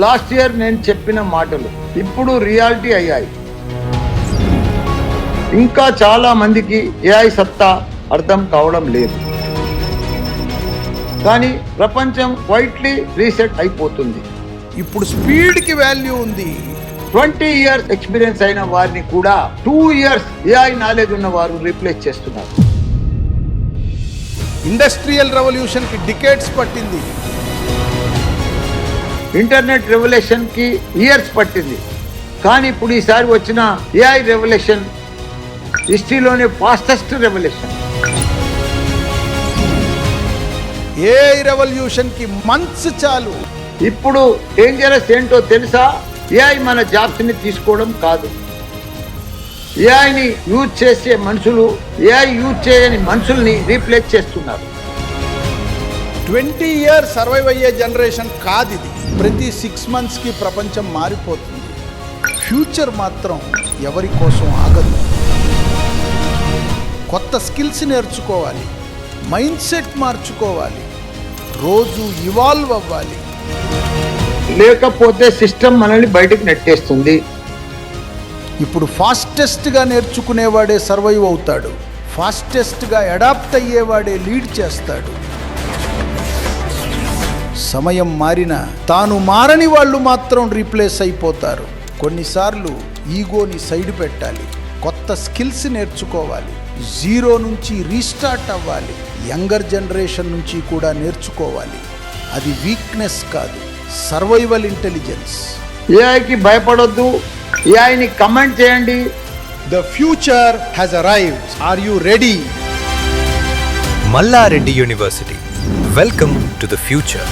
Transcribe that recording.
Last year నేను చెప్పిన మాటలు ఇప్పుడు రియాలిటీ అయ్యాయి. ఇంకా చాలా మందికి ఏఐ సత్తా అర్థం కావడం లేదు, కానీ ప్రపంచం క్వైట్లీ రీసెట్ అయిపోతుంది. ఇప్పుడు స్పీడ్కి వాల్యూ ఉంది. 20 years ఎక్స్పీరియన్స్ అయిన వారిని కూడా 2 years ఏఐ నాలెడ్జ్ ఉన్న వారు రీప్లేస్ చేస్తున్నారు. ఇండస్ట్రియల్ రెవల్యూషన్కి డికేట్స్ పట్టింది. ఇంటర్నెట్ రెవల్యూషన్ కి ఇయర్స్ పట్టింది, కానీ ఇప్పుడు ఈసారి వచ్చిన ఏఐ రెవల్యూషన్ హిస్టరీలోనే ఫాస్టెస్ట్ రెవల్యూషన్. ఏఐ రెవల్యూషన్కి మంత్స్ చాలు. ఇప్పుడు డేంజరస్ ఏంటో తెలుసా? ఏఐ మన జాబ్స్ ని తీసుకోవడం కాదు, ఏఐని యూజ్ చేసే మనుషులు ఏఐ యూజ్ చేయని మనుషుల్ని రీప్లేస్ చేస్తున్నారు. 20 years సర్వైవ్ అయ్యే జనరేషన్ కాదు ఇది. ప్రతి 6 monthsకి ప్రపంచం మారిపోతుంది. ఫ్యూచర్ మాత్రం ఎవరి కోసం ఆగదు. కొత్త స్కిల్స్ నేర్చుకోవాలి, మైండ్ సెట్ మార్చుకోవాలి, రోజు ఇవాల్వ్ అవ్వాలి. లేకపోతే సిస్టమ్ మనల్ని బయటకు నెట్టేస్తుంది. ఇప్పుడు ఫాస్టెస్ట్గా నేర్చుకునేవాడే సర్వైవ్ అవుతాడు, ఫాస్టెస్ట్గా అడాప్ట్ అయ్యేవాడే లీడ్ చేస్తాడు. సమయం మారినా తాను మారని వాళ్ళు మాత్రం రీప్లేస్ అయిపోతారు. కొన్నిసార్లు ఈగోని సైడ్ పెట్టాలి, కొత్త స్కిల్స్ నేర్చుకోవాలి, జీరో నుంచి రీస్టార్ట్ అవ్వాలి. యంగర్ జనరేషన్ నుంచి కూడా నేర్చుకోవాలి. అది వీక్నెస్ కాదు, సర్వైవల్ ఇంటెలిజెన్స్. ఏఐకి భయపడొద్దు, ఏఐని కమెంట్ చేయండి. The future has arrived. Are you ready? Mallareddy University. Welcome to the future.